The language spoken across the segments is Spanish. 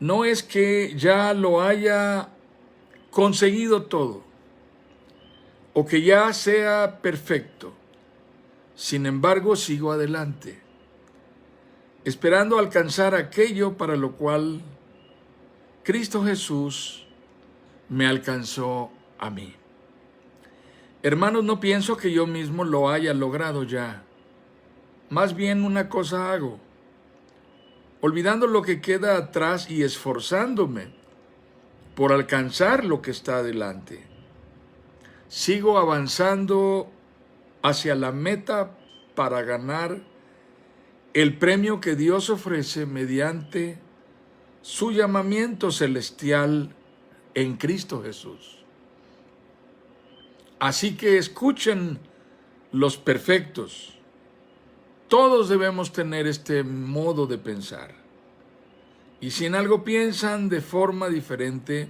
no es que ya lo haya conseguido todo o que ya sea perfecto. Sin embargo, sigo adelante, esperando alcanzar aquello para lo cual Cristo Jesús me alcanzó a mí. Hermanos, no pienso que yo mismo lo haya logrado ya. Más bien una cosa hago, olvidando lo que queda atrás y esforzándome por alcanzar lo que está adelante. Sigo avanzando hacia la meta para ganar el premio que Dios ofrece mediante su llamamiento celestial en Cristo Jesús. Así que escuchen los perfectos. Todos debemos tener este modo de pensar. Y si en algo piensan de forma diferente,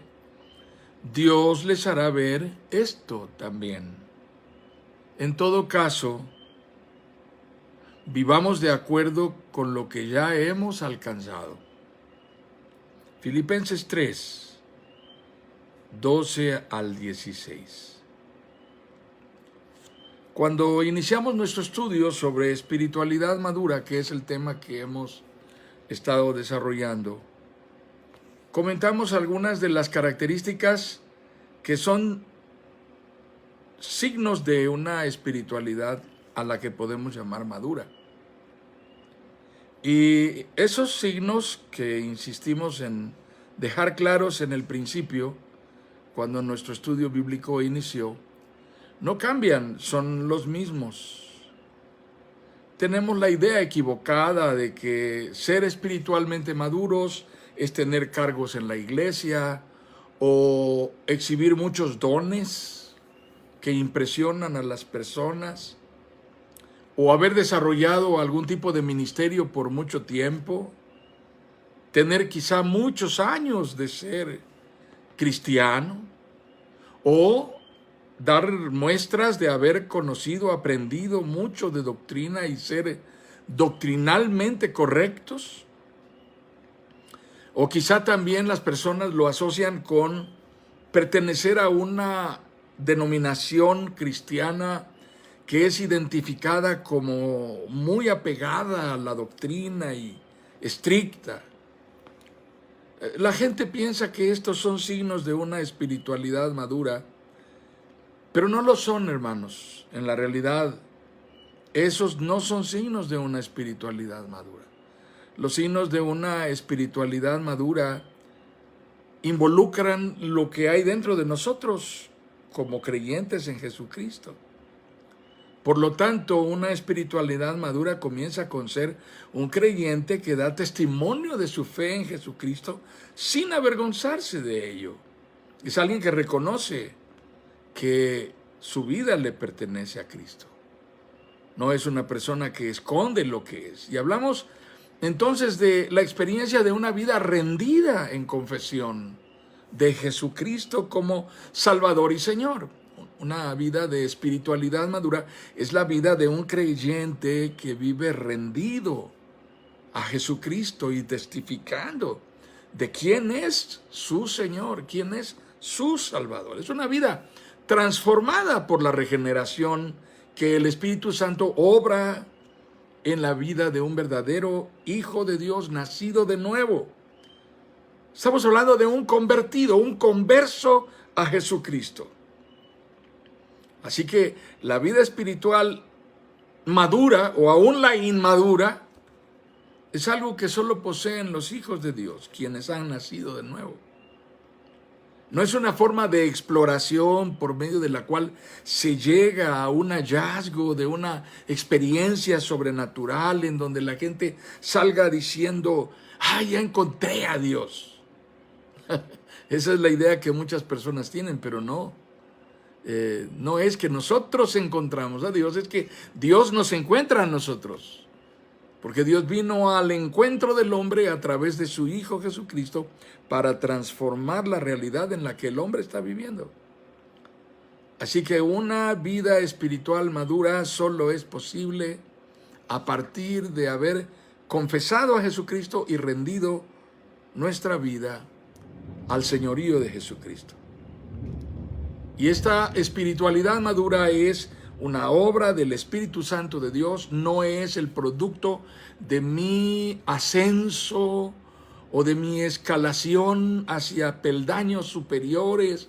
Dios les hará ver esto también. En todo caso, vivamos de acuerdo con lo que ya hemos alcanzado. Filipenses 3, 12 al 16. Cuando iniciamos nuestro estudio sobre espiritualidad madura, que es el tema que hemos estado desarrollando, comentamos algunas de las características que son signos de una espiritualidad a la que podemos llamar madura. Y esos signos que insistimos en dejar claros en el principio, cuando nuestro estudio bíblico inició, no cambian, son los mismos. Tenemos la idea equivocada de que ser espiritualmente maduros es tener cargos en la iglesia o exhibir muchos dones que impresionan a las personas o haber desarrollado algún tipo de ministerio por mucho tiempo, tener quizá muchos años de ser cristiano o dar muestras de haber conocido, aprendido mucho de doctrina y ser doctrinalmente correctos. O quizá también las personas lo asocian con pertenecer a una denominación cristiana que es identificada como muy apegada a la doctrina y estricta. La gente piensa que estos son signos de una espiritualidad madura, pero no lo son, hermanos. En la realidad, esos no son signos de una espiritualidad madura. Los signos de una espiritualidad madura involucran lo que hay dentro de nosotros como creyentes en Jesucristo. Por lo tanto, una espiritualidad madura comienza con ser un creyente que da testimonio de su fe en Jesucristo sin avergonzarse de ello. Es alguien que reconoce que su vida le pertenece a Cristo. No es una persona que esconde lo que es. Y hablamos entonces de la experiencia de una vida rendida en confesión de Jesucristo como Salvador y Señor. Una vida de espiritualidad madura es la vida de un creyente que vive rendido a Jesucristo y testificando de quién es su Señor, quién es su Salvador. Es una vida transformada por la regeneración que el Espíritu Santo obra en la vida de un verdadero Hijo de Dios nacido de nuevo. Estamos hablando de un convertido, un converso a Jesucristo. Así que la vida espiritual madura o aún la inmadura es algo que solo poseen los hijos de Dios, quienes han nacido de nuevo. No es una forma de exploración por medio de la cual se llega a un hallazgo de una experiencia sobrenatural en donde la gente salga diciendo, ¡ay, ya encontré a Dios! Esa es la idea que muchas personas tienen, pero no. No es que nosotros encontramos a Dios, es que Dios nos encuentra a nosotros. Porque Dios vino al encuentro del hombre a través de su Hijo Jesucristo para transformar la realidad en la que el hombre está viviendo. Así que una vida espiritual madura solo es posible a partir de haber confesado a Jesucristo y rendido nuestra vida al señorío de Jesucristo. Y esta espiritualidad madura es una obra del Espíritu Santo de Dios, no es el producto de mi ascenso o de mi escalación hacia peldaños superiores,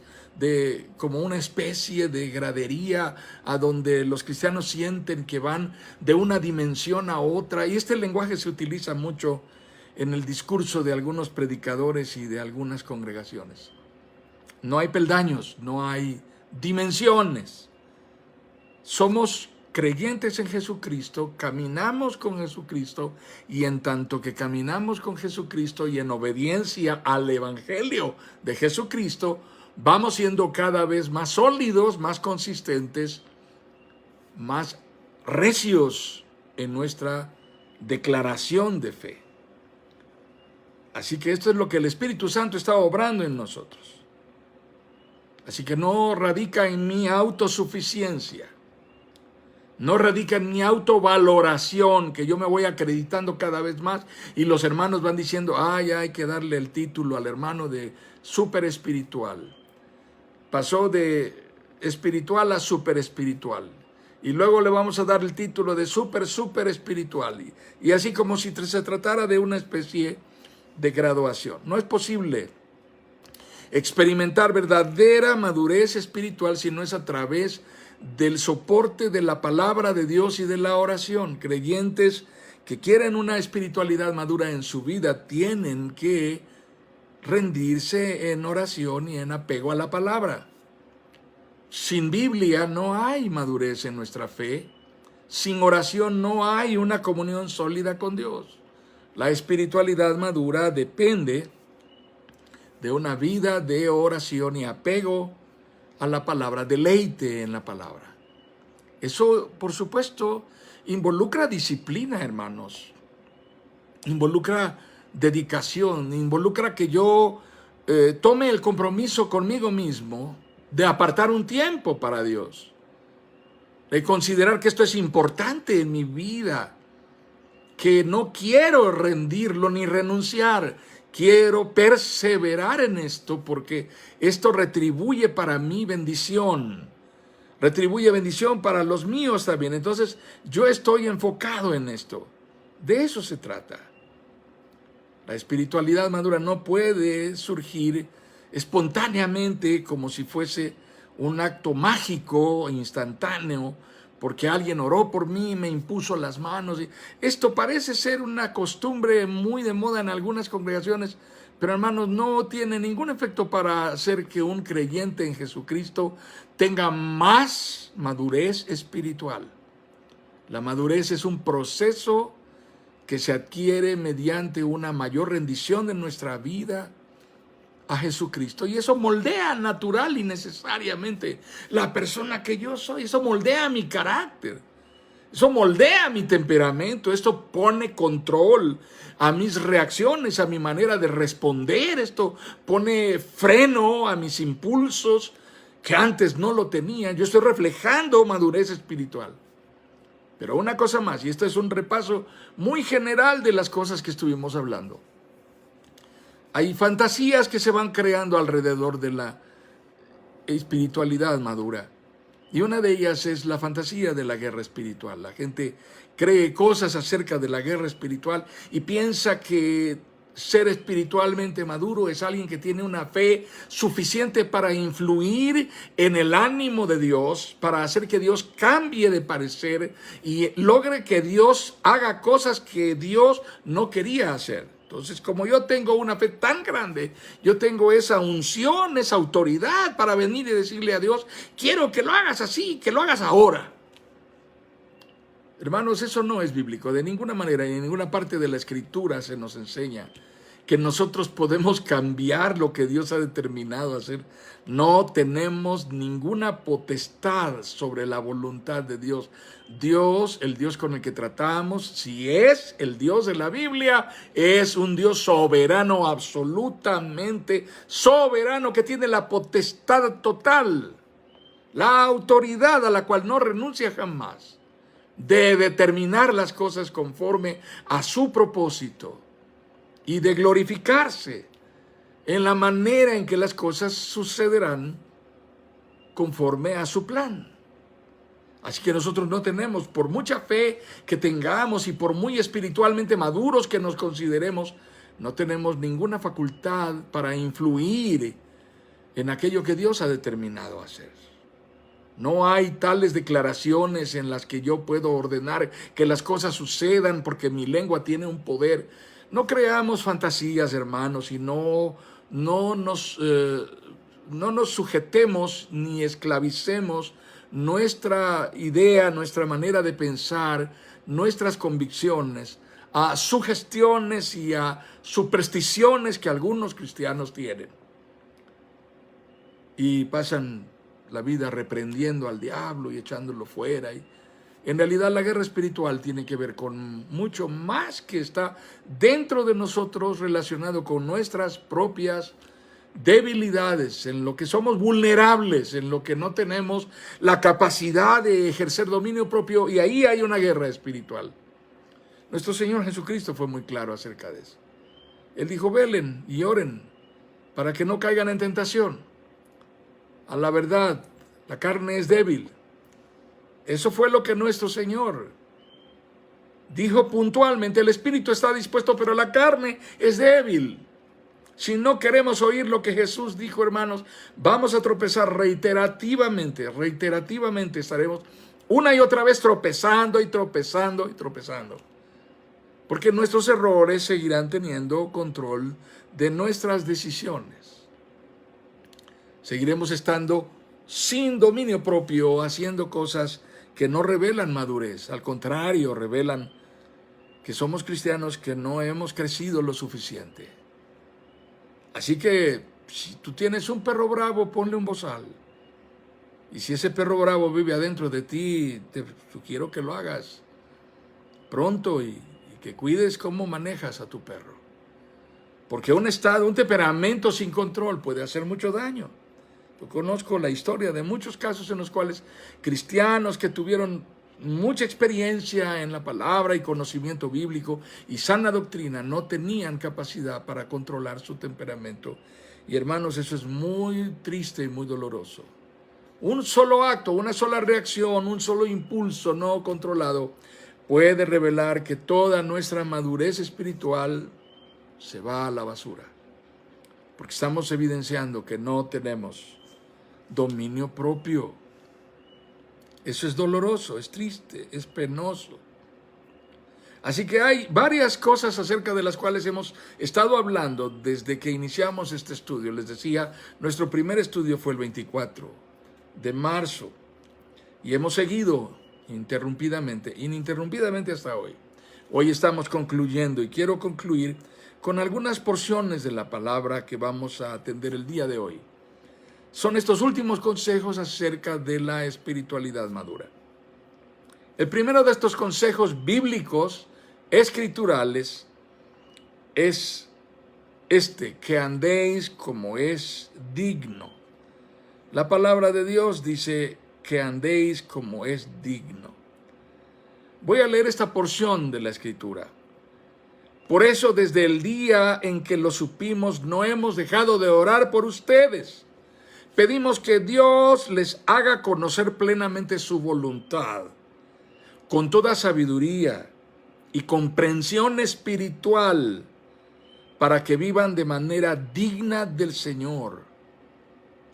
como una especie de gradería a donde los cristianos sienten que van de una dimensión a otra. Y este lenguaje se utiliza mucho en el discurso de algunos predicadores y de algunas congregaciones. No hay peldaños, no hay dimensiones. Somos creyentes en Jesucristo, caminamos con Jesucristo, y en tanto que caminamos con Jesucristo y en obediencia al Evangelio de Jesucristo, vamos siendo cada vez más sólidos, más consistentes, más recios en nuestra declaración de fe. Así que esto es lo que el Espíritu Santo está obrando en nosotros. Así que no radica en mi autosuficiencia, no radica en mi autovaloración, que yo me voy acreditando cada vez más y los hermanos van diciendo, ay, hay que darle el título al hermano de súper espiritual. Pasó de espiritual a súper espiritual. Y luego le vamos a dar el título de súper espiritual. Y así como si se tratara de una especie de graduación. No es posible experimentar verdadera madurez espiritual si no es a través del soporte de la palabra de Dios y de la oración. Creyentes que quieren una espiritualidad madura en su vida tienen que rendirse en oración y en apego a la palabra. Sin Biblia no hay madurez en nuestra fe. Sin oración no hay una comunión sólida con Dios. La espiritualidad madura depende de una vida de oración y apego a la palabra, deleite en la palabra. Eso, por supuesto, involucra disciplina, hermanos. Involucra dedicación, involucra que yo tome el compromiso conmigo mismo de apartar un tiempo para Dios, de considerar que esto es importante en mi vida, que no quiero rendirlo ni renunciar, quiero perseverar en esto porque esto retribuye para mí bendición, retribuye bendición para los míos también. Entonces yo estoy enfocado en esto. De eso se trata. La espiritualidad madura no puede surgir espontáneamente como si fuese un acto mágico, instantáneo, porque alguien oró por mí y me impuso las manos. Esto parece ser una costumbre muy de moda en algunas congregaciones, pero hermanos, no tiene ningún efecto para hacer que un creyente en Jesucristo tenga más madurez espiritual. La madurez es un proceso que se adquiere mediante una mayor rendición de nuestra vida a Jesucristo, y eso moldea natural y necesariamente la persona que yo soy. Eso moldea mi carácter, eso moldea mi temperamento, esto pone control a mis reacciones, a mi manera de responder, esto pone freno a mis impulsos que antes no lo tenía. Yo estoy reflejando madurez espiritual. Pero una cosa más, y esto es un repaso muy general de las cosas que estuvimos hablando. Hay fantasías que se van creando alrededor de la espiritualidad madura. Y una de ellas es la fantasía de la guerra espiritual. La gente cree cosas acerca de la guerra espiritual y piensa que ser espiritualmente maduro es alguien que tiene una fe suficiente para influir en el ánimo de Dios, para hacer que Dios cambie de parecer y logre que Dios haga cosas que Dios no quería hacer. Entonces, como yo tengo una fe tan grande, yo tengo esa unción, esa autoridad para venir y decirle a Dios, quiero que lo hagas así, que lo hagas ahora. Hermanos, eso no es bíblico, de ninguna manera, y en ninguna parte de la Escritura se nos enseña que nosotros podemos cambiar lo que Dios ha determinado hacer. No tenemos ninguna potestad sobre la voluntad de Dios. Dios, el Dios con el que tratamos, si es el Dios de la Biblia, es un Dios soberano, absolutamente soberano, que tiene la potestad total, la autoridad a la cual no renuncia jamás, de determinar las cosas conforme a su propósito. y de glorificarse en la manera en que las cosas sucederán conforme a su plan. Así que nosotros no tenemos, por mucha fe que tengamos y por muy espiritualmente maduros que nos consideremos, no tenemos ninguna facultad para influir en aquello que Dios ha determinado hacer. No hay tales declaraciones en las que yo puedo ordenar que las cosas sucedan porque mi lengua tiene un poder. No creamos fantasías, hermanos, y no nos sujetemos ni esclavicemos nuestra idea, nuestra manera de pensar, nuestras convicciones a sugestiones y a supersticiones que algunos cristianos tienen. Y pasan la vida reprendiendo al diablo y echándolo fuera. Y en realidad la guerra espiritual tiene que ver con mucho más que está dentro de nosotros, relacionado con nuestras propias debilidades, en lo que somos vulnerables, en lo que no tenemos la capacidad de ejercer dominio propio, y ahí hay una guerra espiritual. Nuestro Señor Jesucristo fue muy claro acerca de eso. Él dijo: velen y oren para que no caigan en tentación. A la verdad, la carne es débil. Eso fue lo que nuestro Señor dijo puntualmente. El espíritu está dispuesto, pero la carne es débil. Si no queremos oír lo que Jesús dijo, hermanos, vamos a tropezar reiterativamente estaremos una y otra vez tropezando y tropezando y tropezando. Porque nuestros errores seguirán teniendo control de nuestras decisiones. Seguiremos estando sin dominio propio, haciendo cosas que no revelan madurez. Al contrario, revelan que somos cristianos que no hemos crecido lo suficiente. Así que si tú tienes un perro bravo, ponle un bozal. Y si ese perro bravo vive adentro de ti, te sugiero que lo hagas pronto y que cuides cómo manejas a tu perro. Porque un temperamento sin control puede hacer mucho daño. Yo conozco la historia de muchos casos en los cuales cristianos que tuvieron mucha experiencia en la palabra y conocimiento bíblico y sana doctrina no tenían capacidad para controlar su temperamento. Y hermanos, eso es muy triste y muy doloroso. Un solo acto, una sola reacción, un solo impulso no controlado puede revelar que toda nuestra madurez espiritual se va a la basura. Porque estamos evidenciando que no tenemos dominio propio. Eso es doloroso, es triste, es penoso. Así que hay varias cosas acerca de las cuales hemos estado hablando desde que iniciamos este estudio. Les decía, nuestro primer estudio fue el 24 de marzo y hemos seguido ininterrumpidamente hasta hoy. Hoy estamos concluyendo y quiero concluir con algunas porciones de la palabra que vamos a atender el día de hoy. Son estos últimos consejos acerca de la espiritualidad madura. El primero de estos consejos bíblicos, escriturales, es que andéis como es digno. La palabra de Dios dice que andéis como es digno. Voy a leer esta porción de la Escritura. Por eso, desde el día en que lo supimos, no hemos dejado de orar por ustedes. Pedimos que Dios les haga conocer plenamente su voluntad, con toda sabiduría y comprensión espiritual, para que vivan de manera digna del Señor,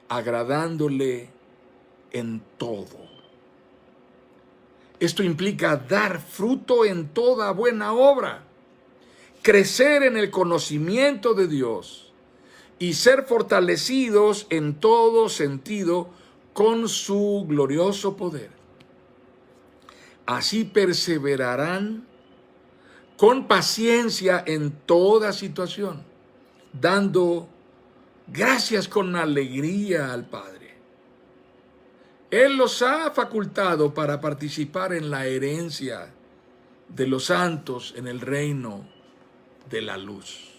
agradándole en todo. Esto implica dar fruto en toda buena obra, crecer en el conocimiento de Dios y ser fortalecidos en todo sentido con su glorioso poder. Así perseverarán con paciencia en toda situación, dando gracias con alegría al Padre. Él los ha facultado para participar en la herencia de los santos en el reino de la luz.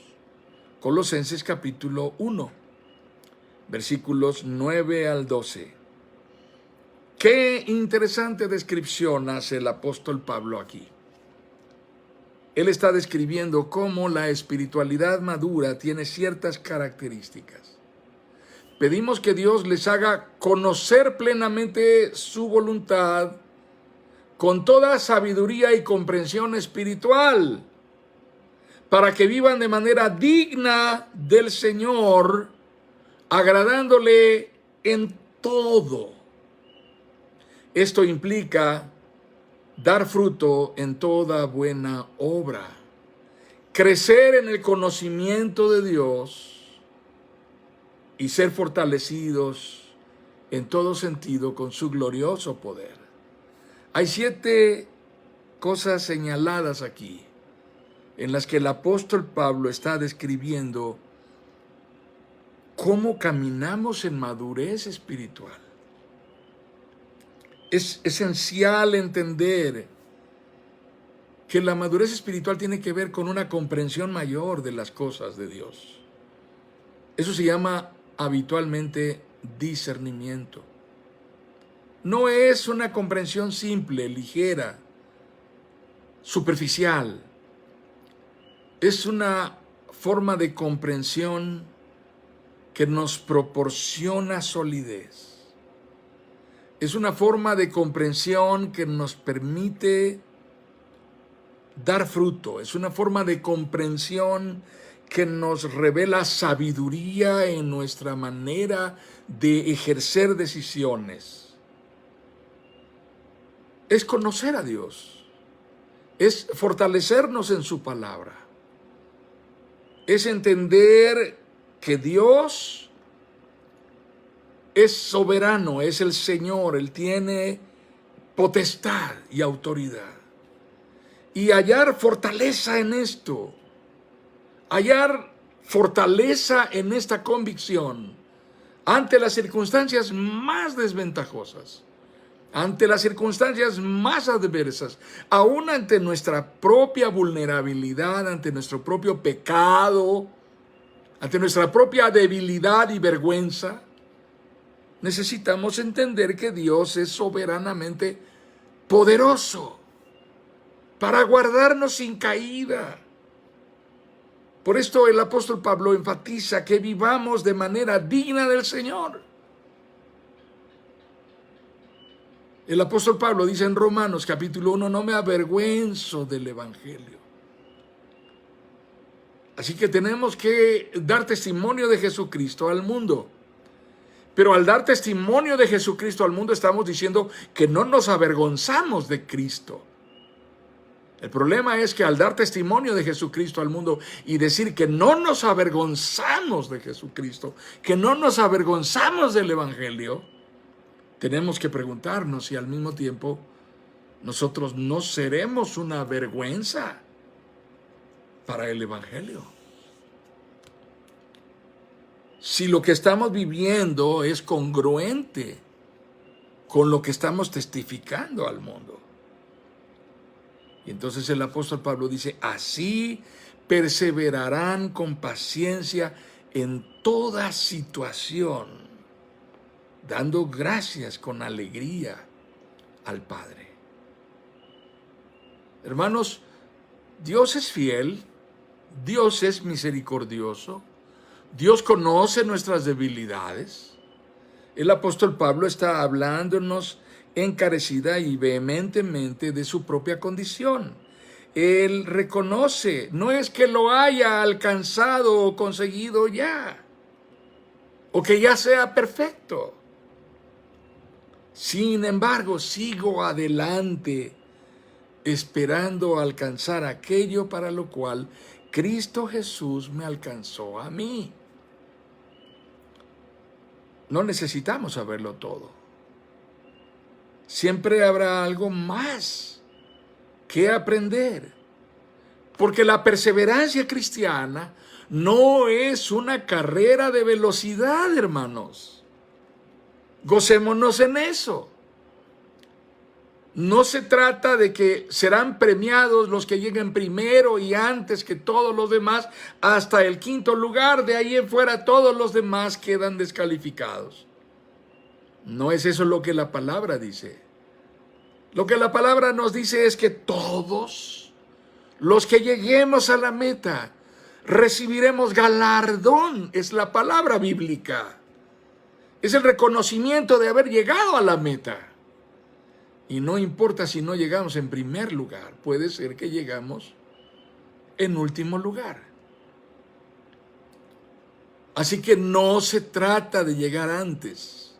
Colosenses capítulo 1, versículos 9 al 12. Qué interesante descripción hace el apóstol Pablo aquí. él está describiendo cómo la espiritualidad madura tiene ciertas características. Pedimos que Dios les haga conocer plenamente su voluntad con toda sabiduría y comprensión espiritual, para que vivan de manera digna del Señor, agradándole en todo. Esto implica dar fruto en toda buena obra, crecer en el conocimiento de Dios y ser fortalecidos en todo sentido con su glorioso poder. Hay 7 cosas señaladas aquí en las que el apóstol Pablo está describiendo cómo caminamos en madurez espiritual. Es esencial entender que la madurez espiritual tiene que ver con una comprensión mayor de las cosas de Dios. Eso se llama habitualmente discernimiento. No es una comprensión simple, ligera, superficial. Es una forma de comprensión que nos proporciona solidez. Es una forma de comprensión que nos permite dar fruto. Es una forma de comprensión que nos revela sabiduría en nuestra manera de ejercer decisiones. Es conocer a Dios. Es fortalecernos en su palabra. Es entender que Dios es soberano, es el Señor, Él tiene potestad y autoridad. Y hallar fortaleza en esto, hallar fortaleza en esta convicción ante las circunstancias más desventajosas, ante las circunstancias más adversas, aún ante nuestra propia vulnerabilidad, ante nuestro propio pecado, ante nuestra propia debilidad y vergüenza. Necesitamos entender que Dios es soberanamente poderoso para guardarnos sin caída. Por esto el apóstol Pablo enfatiza que vivamos de manera digna del Señor. El apóstol Pablo dice en Romanos capítulo 1, no me avergüenzo del Evangelio. Así que tenemos que dar testimonio de Jesucristo al mundo. Pero al dar testimonio de Jesucristo al mundo estamos diciendo que no nos avergonzamos de Cristo. El problema es que al dar testimonio de Jesucristo al mundo y decir que no nos avergonzamos de Jesucristo, que no nos avergonzamos del Evangelio, tenemos que preguntarnos si al mismo tiempo nosotros no seremos una vergüenza para el Evangelio. Si lo que estamos viviendo es congruente con lo que estamos testificando al mundo. Y entonces el apóstol Pablo dice, así perseverarán con paciencia en toda situación, dando gracias con alegría al Padre. Hermanos, Dios es fiel, Dios es misericordioso, Dios conoce nuestras debilidades. El apóstol Pablo está hablándonos encarecida y vehementemente de su propia condición. Él reconoce, no es que lo haya alcanzado o conseguido ya, o que ya sea perfecto. Sin embargo, sigo adelante, esperando alcanzar aquello para lo cual Cristo Jesús me alcanzó a mí. No necesitamos saberlo todo. Siempre habrá algo más que aprender. Porque la perseverancia cristiana no es una carrera de velocidad, hermanos. Gocémonos en eso. No se trata de que serán premiados los que lleguen primero y antes que todos los demás hasta el 5º lugar. De ahí en fuera todos los demás quedan descalificados. No es eso lo que la palabra dice. Lo que la palabra nos dice es que todos Los que lleguemos a la meta, recibiremos galardón. Es la palabra bíblica. Es el reconocimiento de haber llegado a la meta. Y no importa si no llegamos en primer lugar, puede ser que llegamos en último lugar. Así que no se trata de llegar antes,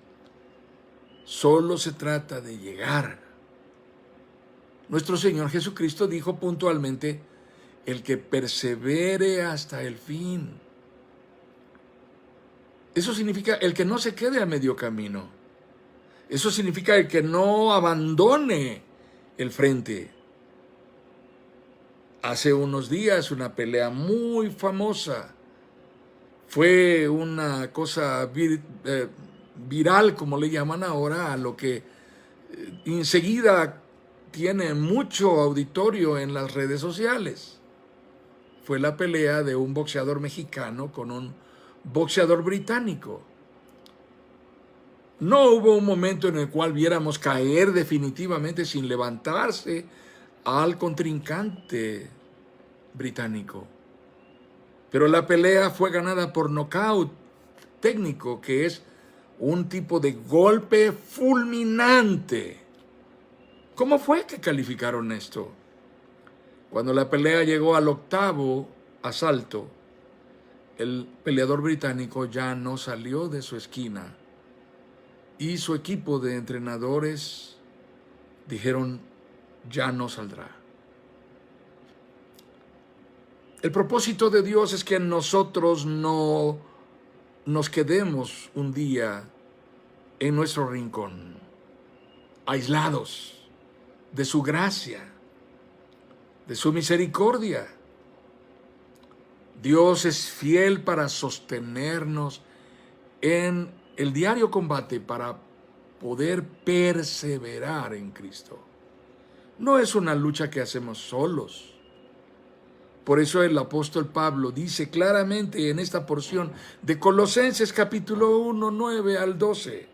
solo se trata de llegar. Nuestro Señor Jesucristo dijo puntualmente, el que persevere hasta el fin. Eso significa el que no se quede a medio camino. Eso significa el que no abandone el frente. Hace unos días una pelea muy famosa. Fue una cosa viral, como le llaman ahora, a lo que enseguida tiene mucho auditorio en las redes sociales. Fue la pelea de un boxeador mexicano con un boxeador británico. No hubo un momento en el cual viéramos caer definitivamente sin levantarse al contrincante británico. Pero la pelea fue ganada por nocaut técnico, que es un tipo de golpe fulminante. ¿Cómo fue que calificaron esto? Cuando la pelea llegó al 8º asalto, el peleador británico ya no salió de su esquina y su equipo de entrenadores dijeron, ya no saldrá. El propósito de Dios es que nosotros no nos quedemos un día en nuestro rincón, aislados de su gracia, de su misericordia. Dios es fiel para sostenernos en el diario combate para poder perseverar en Cristo. No es una lucha que hacemos solos. Por eso el apóstol Pablo dice claramente en esta porción de Colosenses capítulo 1, 9 al 12.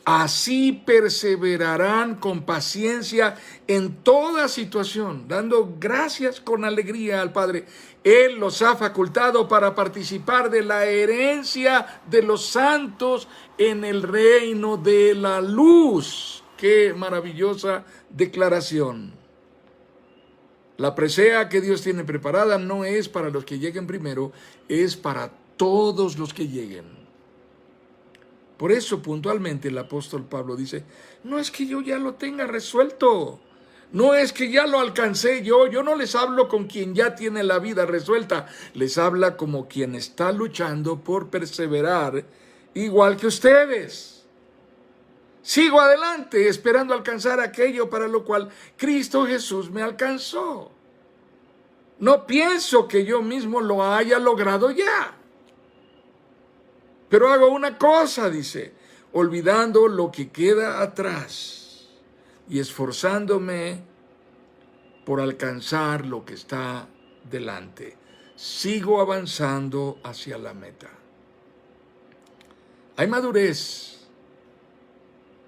Así perseverarán con paciencia en toda situación, dando gracias con alegría al Padre. Él los ha facultado para participar de la herencia de los santos en el reino de la luz. ¡Qué maravillosa declaración! La presea que Dios tiene preparada no es para los que lleguen primero, es para todos los que lleguen. Por eso puntualmente el apóstol Pablo dice, no es que yo ya lo tenga resuelto, no es que ya lo alcancé yo no les hablo con quien ya tiene la vida resuelta, les habla como quien está luchando por perseverar igual que ustedes. Sigo adelante esperando alcanzar aquello para lo cual Cristo Jesús me alcanzó. No pienso que yo mismo lo haya logrado ya. Pero hago una cosa, dice, olvidando lo que queda atrás y esforzándome por alcanzar lo que está delante. Sigo avanzando hacia la meta. Hay madurez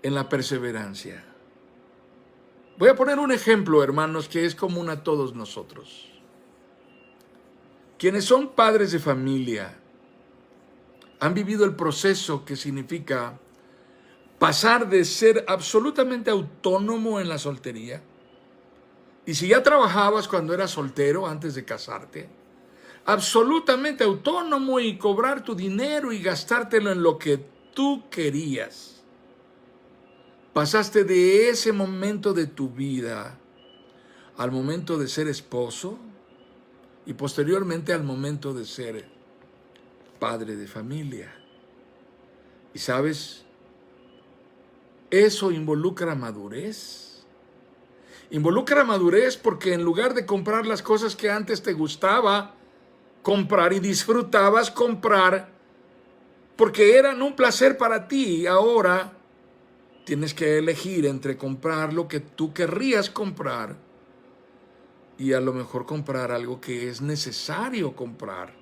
en la perseverancia. Voy a poner un ejemplo, hermanos, que es común a todos nosotros. Quienes son padres de familia han vivido el proceso que significa pasar de ser absolutamente autónomo en la soltería. Y si ya trabajabas cuando eras soltero antes de casarte, absolutamente autónomo y cobrar tu dinero y gastártelo en lo que tú querías. Pasaste de ese momento de tu vida al momento de ser esposo y posteriormente al momento de ser padre de familia. Y sabes, eso involucra madurez. Involucra madurez porque en lugar de comprar las cosas que antes te gustaba comprar y disfrutabas comprar porque eran un placer para ti, ahora tienes que elegir entre comprar lo que tú querrías comprar y a lo mejor comprar algo que es necesario comprar.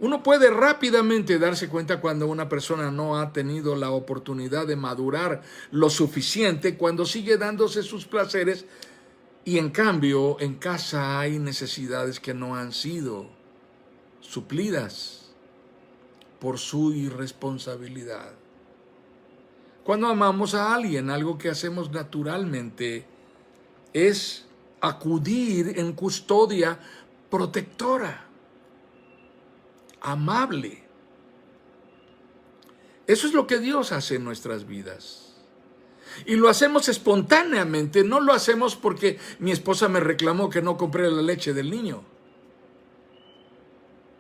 Uno puede rápidamente darse cuenta cuando una persona no ha tenido la oportunidad de madurar lo suficiente, cuando sigue dándose sus placeres Y en cambio, en casa hay necesidades que no han sido suplidas por su irresponsabilidad. Cuando amamos a alguien, algo que hacemos naturalmente es acudir en custodia protectora, amable. Eso es lo que Dios hace en nuestras vidas. Y lo hacemos espontáneamente, no lo hacemos porque mi esposa me reclamó que no compré la leche del niño.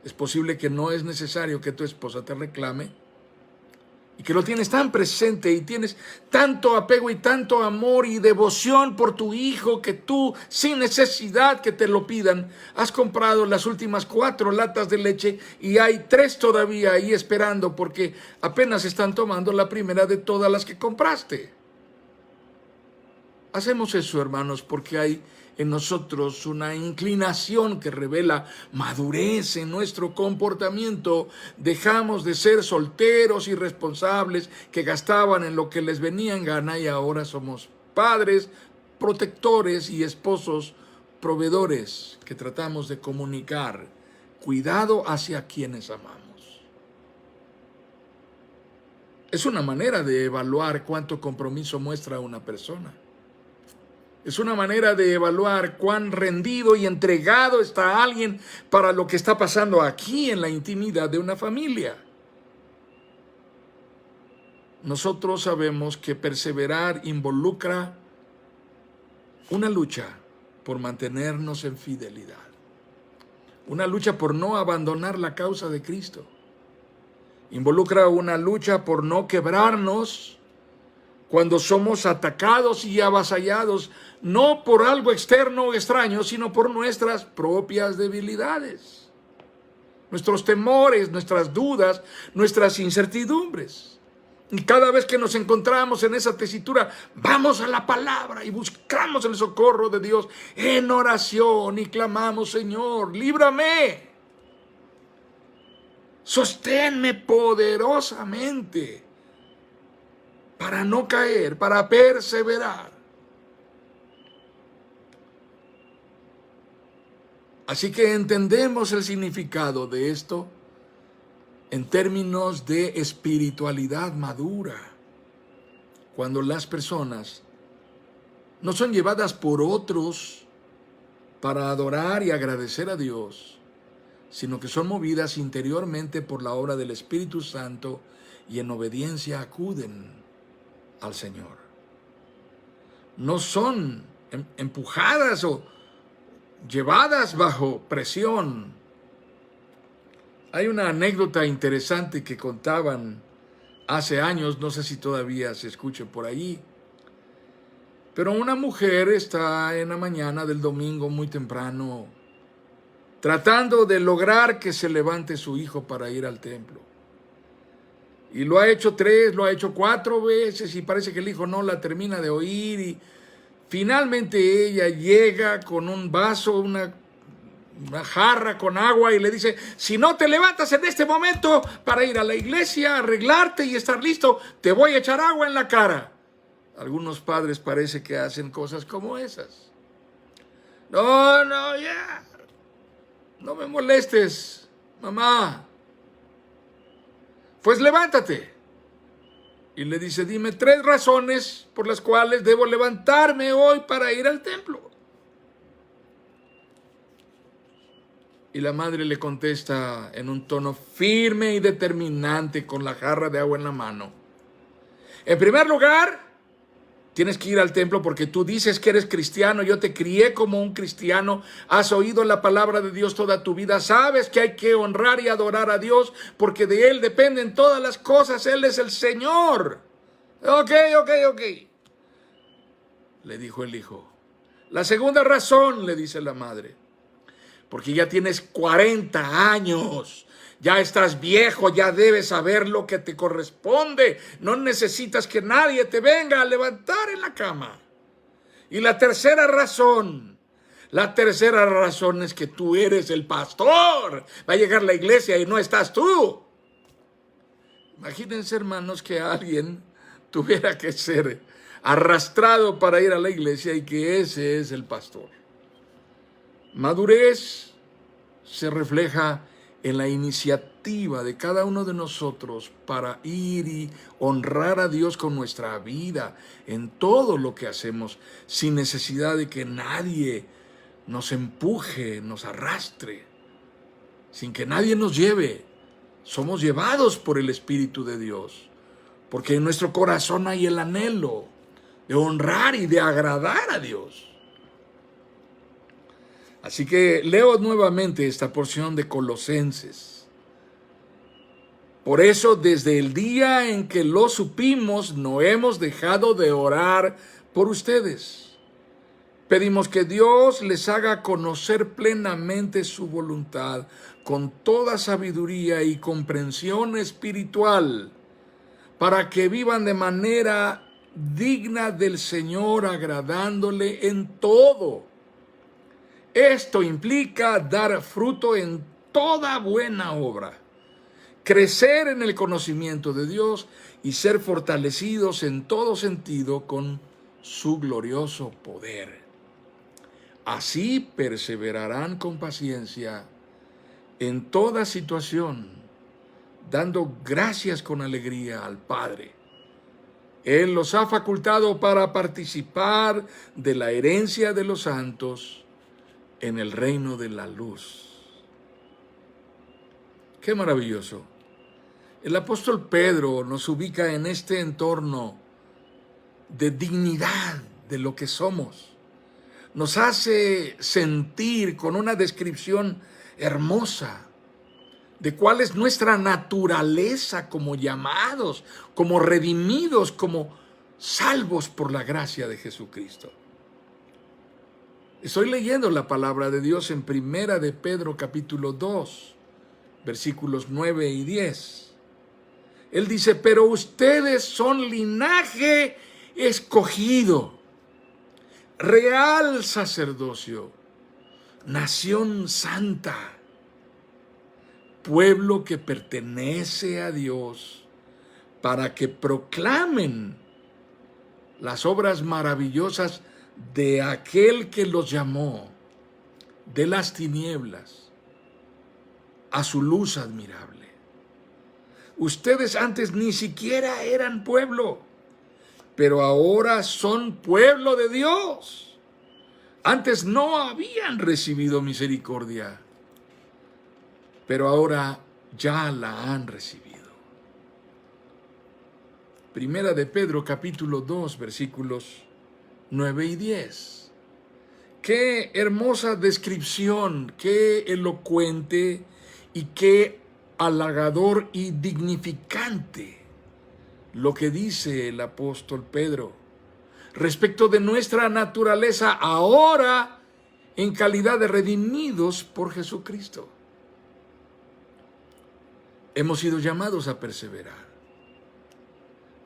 Es posible que no es necesario que tu esposa te reclame y que lo tienes tan presente y tienes tanto apego y tanto amor y devoción por tu hijo que tú, sin necesidad que te lo pidan, has comprado las últimas 4 latas de leche y hay 3 todavía ahí esperando porque apenas están tomando la primera de todas las que compraste. Hacemos eso, hermanos, porque hay en nosotros una inclinación que revela madurez en nuestro comportamiento. Dejamos de ser solteros irresponsables que gastaban en lo que les venía en gana y ahora somos padres, protectores y esposos proveedores que tratamos de comunicar cuidado hacia quienes amamos. Es una manera de evaluar cuánto compromiso muestra una persona. Es una manera de evaluar cuán rendido y entregado está alguien para lo que está pasando aquí en la intimidad de una familia. Nosotros sabemos que perseverar involucra una lucha por mantenernos en fidelidad. Una lucha por no abandonar la causa de Cristo. Involucra una lucha por no quebrarnos cuando somos atacados y avasallados, no por algo externo o extraño, sino por nuestras propias debilidades, nuestros temores, nuestras dudas, nuestras incertidumbres. Y cada vez que nos encontramos en esa tesitura, vamos a la palabra y buscamos el socorro de Dios en oración y clamamos: Señor, líbrame, sosténme poderosamente, para no caer, para perseverar. Así que entendemos el significado de esto en términos de espiritualidad madura, cuando las personas no son llevadas por otros para adorar y agradecer a Dios, sino que son movidas interiormente por la obra del Espíritu Santo y en obediencia acuden al Señor. No son empujadas o llevadas bajo presión. Hay una anécdota interesante que contaban hace años, no sé si todavía se escuche por ahí, pero una mujer está en la mañana del domingo muy temprano tratando de lograr que se levante su hijo para ir al templo. Y lo ha hecho 3, lo ha hecho 4 veces y parece que el hijo no la termina de oír y finalmente ella llega con un vaso, una jarra con agua y le dice: si no te levantas en este momento para ir a la iglesia, arreglarte y estar listo, te voy a echar agua en la cara. Algunos padres parece que hacen cosas como esas. No, ya. No me molestes, mamá. Pues levántate. Y le dice: dime 3 razones por las cuales debo levantarme hoy para ir al templo. Y la madre le contesta en un tono firme y determinante con la jarra de agua en la mano: en primer lugar, tienes que ir al templo porque tú dices que eres cristiano, yo te crié como un cristiano, has oído la palabra de Dios toda tu vida, sabes que hay que honrar y adorar a Dios porque de Él dependen todas las cosas, Él es el Señor. Ok, le dijo el hijo. La segunda razón, le dice la madre, porque ya tienes 40 años. Ya estás viejo, ya debes saber lo que te corresponde. No necesitas que nadie te venga a levantar en la cama. Y la tercera razón es que tú eres el pastor. Va a llegar la iglesia y no estás tú. Imagínense, hermanos, que alguien tuviera que ser arrastrado para ir a la iglesia y que ese es el pastor. Madurez se refleja en la iniciativa de cada uno de nosotros para ir y honrar a Dios con nuestra vida en todo lo que hacemos, sin necesidad de que nadie nos empuje, nos arrastre, sin que nadie nos lleve. Somos llevados por el Espíritu de Dios, porque en nuestro corazón hay el anhelo de honrar y de agradar a Dios. Así que leo nuevamente esta porción de Colosenses. Por eso, desde el día en que lo supimos, no hemos dejado de orar por ustedes. Pedimos que Dios les haga conocer plenamente su voluntad, con toda sabiduría y comprensión espiritual, para que vivan de manera digna del Señor, agradándole en todo. Esto implica dar fruto en toda buena obra, crecer en el conocimiento de Dios y ser fortalecidos en todo sentido con su glorioso poder. Así perseverarán con paciencia en toda situación, dando gracias con alegría al Padre. Él los ha facultado para participar de la herencia de los santos en el reino de la luz. ¡Qué maravilloso! El apóstol Pedro nos ubica en este entorno de dignidad de lo que somos. Nos hace sentir con una descripción hermosa de cuál es nuestra naturaleza como llamados, como redimidos, como salvos por la gracia de Jesucristo. Estoy leyendo la palabra de Dios en Primera de Pedro capítulo 2, versículos 9 y 10. Él dice, pero ustedes son linaje escogido, real sacerdocio, nación santa, pueblo que pertenece a Dios, para que proclamen las obras maravillosas de aquel que los llamó de las tinieblas a su luz admirable. Ustedes antes ni siquiera eran pueblo, pero ahora son pueblo de Dios. Antes no habían recibido misericordia, pero ahora ya la han recibido. Primera de Pedro capítulo 2 versículos 9 y 10. Qué hermosa descripción, qué elocuente y qué halagador y dignificante lo que dice el apóstol Pedro respecto de nuestra naturaleza ahora en calidad de redimidos por Jesucristo. Hemos sido llamados a perseverar.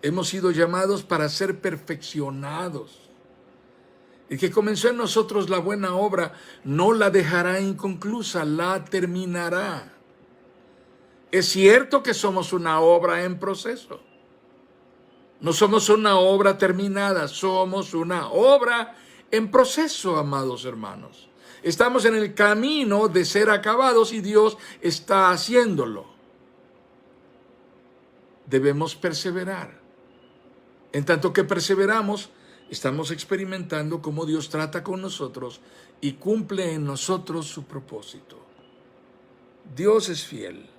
Hemos sido llamados para ser perfeccionados. El que comenzó en nosotros la buena obra no la dejará inconclusa, la terminará. Es cierto que somos una obra en proceso. No somos una obra terminada, somos una obra en proceso, amados hermanos. Estamos en el camino de ser acabados y Dios está haciéndolo. Debemos perseverar. En tanto que perseveramos, estamos experimentando cómo Dios trata con nosotros y cumple en nosotros su propósito. Dios es fiel.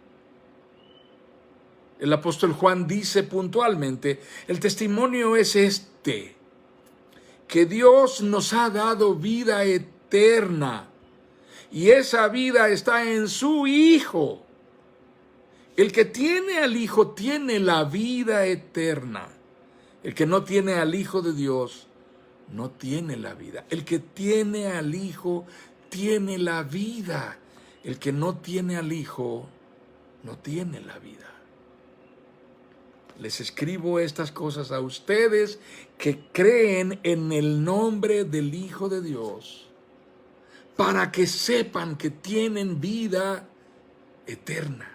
El apóstol Juan dice puntualmente, el testimonio es este, que Dios nos ha dado vida eterna y esa vida está en su Hijo. El que tiene al Hijo tiene la vida eterna. El que no tiene al Hijo de Dios no tiene la vida. El que tiene al Hijo tiene la vida. El que no tiene al Hijo no tiene la vida. Les escribo estas cosas a ustedes que creen en el nombre del Hijo de Dios, para que sepan que tienen vida eterna.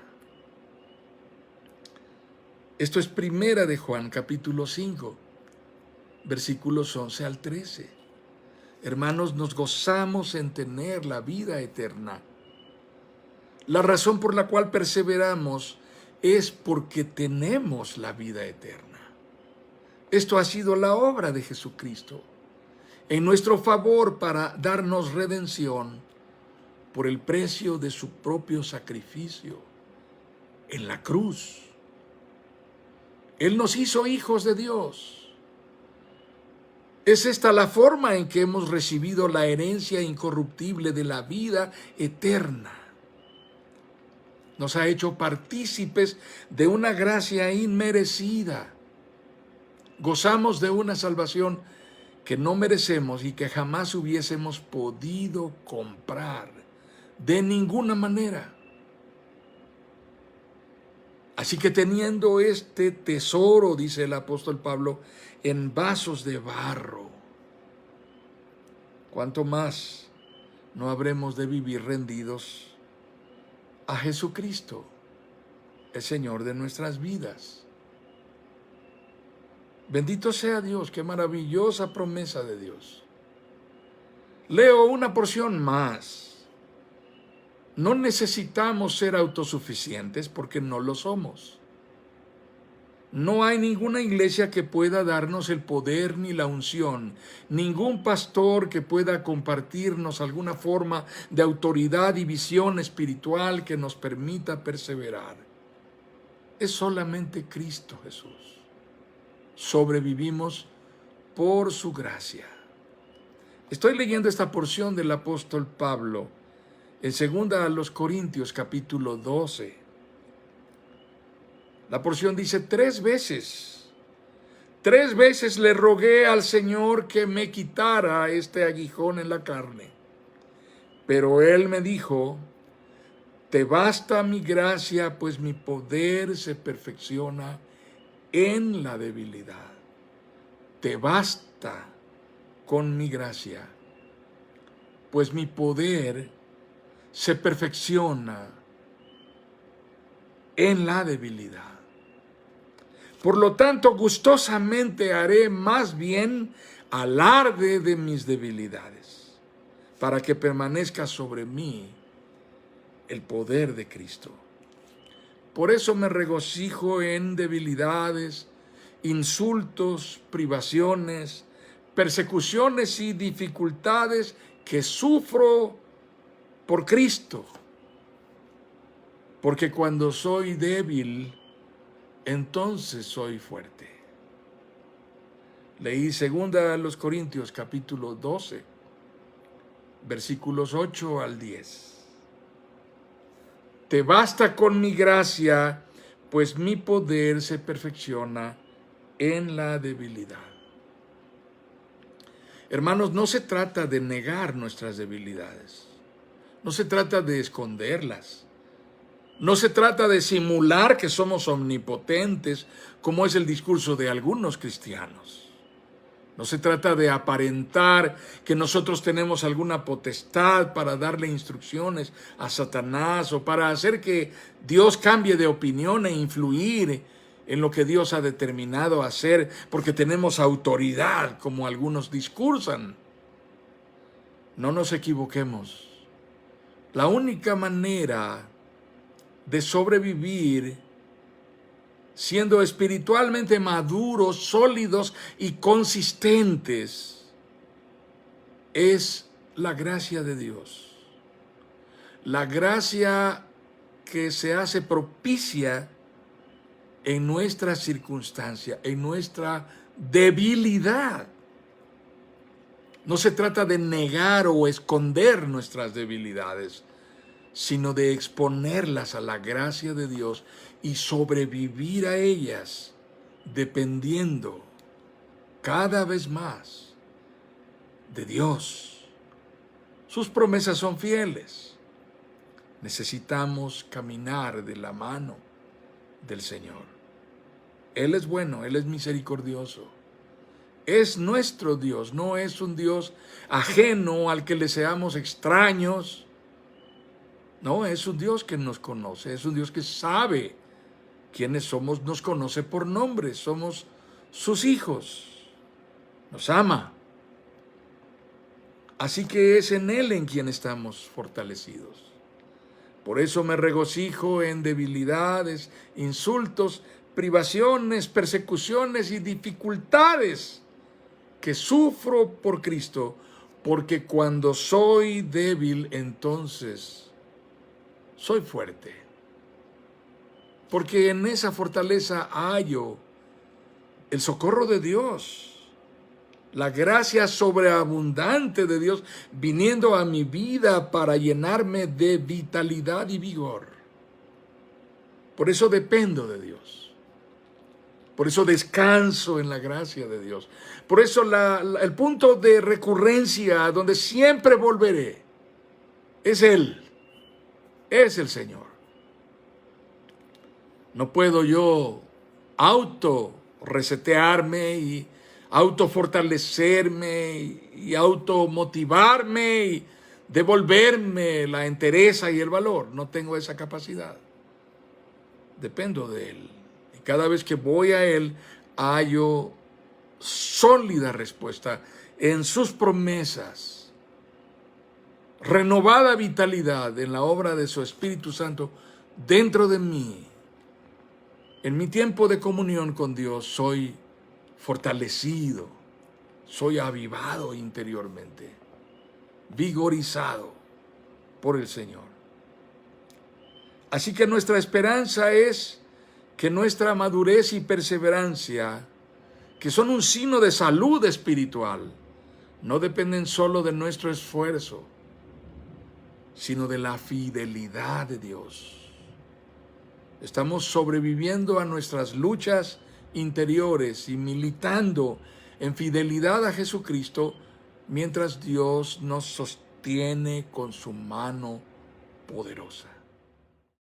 Esto es Primera de Juan, capítulo 5. versículos 11 al 13. Hermanos, nos gozamos en tener la vida eterna. La razón por la cual perseveramos es porque tenemos la vida eterna. Esto ha sido la obra de Jesucristo en nuestro favor para darnos redención por el precio de su propio sacrificio en la cruz. Él nos hizo hijos de Dios. Es esta la forma en que hemos recibido la herencia incorruptible de la vida eterna. Nos ha hecho partícipes de una gracia inmerecida. Gozamos de una salvación que no merecemos y que jamás hubiésemos podido comprar de ninguna manera. Así que teniendo este tesoro, dice el apóstol Pablo, en vasos de barro, ¿cuánto más no habremos de vivir rendidos a Jesucristo, el Señor de nuestras vidas? Bendito sea Dios, qué maravillosa promesa de Dios. Leo una porción más. No necesitamos ser autosuficientes porque no lo somos. No hay ninguna iglesia que pueda darnos el poder ni la unción, ningún pastor que pueda compartirnos alguna forma de autoridad y visión espiritual que nos permita perseverar. Es solamente Cristo Jesús. Sobrevivimos por su gracia. Estoy leyendo esta porción del apóstol Pablo en 2 Corintios capítulo 12. La porción dice: 3 veces le rogué al Señor que me quitara este aguijón en la carne. Pero Él me dijo: te basta mi gracia, pues mi poder se perfecciona en la debilidad. Te basta con mi gracia, pues mi poder se perfecciona en la debilidad. Por lo tanto, gustosamente haré más bien alarde de mis debilidades, para que permanezca sobre mí el poder de Cristo. Por eso me regocijo en debilidades, insultos, privaciones, persecuciones y dificultades que sufro por Cristo. Porque cuando soy débil, entonces soy fuerte. Leí 2 Corintios capítulo 12, versículos 8 al 10. Te basta con mi gracia, pues mi poder se perfecciona en la debilidad. Hermanos, no se trata de negar nuestras debilidades. No se trata de esconderlas. No se trata de simular que somos omnipotentes, como es el discurso de algunos cristianos. No se trata de aparentar que nosotros tenemos alguna potestad para darle instrucciones a Satanás o para hacer que Dios cambie de opinión e influir en lo que Dios ha determinado hacer porque tenemos autoridad, como algunos discursan. No nos equivoquemos. La única manera de sobrevivir siendo espiritualmente maduros, sólidos y consistentes, es la gracia de Dios. La gracia que se hace propicia en nuestra circunstancia, en nuestra debilidad. No se trata de negar o esconder nuestras debilidades, sino de exponerlas a la gracia de Dios y sobrevivir a ellas, dependiendo cada vez más de Dios. Sus promesas son fieles. Necesitamos caminar de la mano del Señor. Él es bueno, Él es misericordioso. Es nuestro Dios, no es un Dios ajeno al que le seamos extraños. No, es un Dios que nos conoce, es un Dios que sabe quiénes somos, nos conoce por nombre, somos sus hijos. nos ama. Así que es en Él en quien estamos fortalecidos. Por eso me regocijo en debilidades, insultos, privaciones, persecuciones y dificultades que sufro por Cristo, porque cuando soy débil, entonces soy fuerte. Porque en esa fortaleza hallo el socorro de Dios, la gracia sobreabundante de Dios viniendo a mi vida para llenarme de vitalidad y vigor. Por eso dependo de Dios. Por eso descanso en la gracia de Dios. Por eso el punto de recurrencia a donde siempre volveré es Él, es el Señor. No puedo yo resetearme y autofortalecerme y automotivarme y devolverme la entereza y el valor. No tengo esa capacidad. Dependo de Él. Y cada vez que voy a Él, hallo sólida respuesta en sus promesas, renovada vitalidad en la obra de su Espíritu Santo dentro de mí. En mi tiempo de comunión con Dios soy fortalecido, soy avivado interiormente, vigorizado por el Señor. Así que nuestra esperanza es que nuestra madurez y perseverancia, que son un signo de salud espiritual, no dependen solo de nuestro esfuerzo, sino de la fidelidad de Dios. Estamos sobreviviendo a nuestras luchas interiores y militando en fidelidad a Jesucristo mientras Dios nos sostiene con su mano poderosa.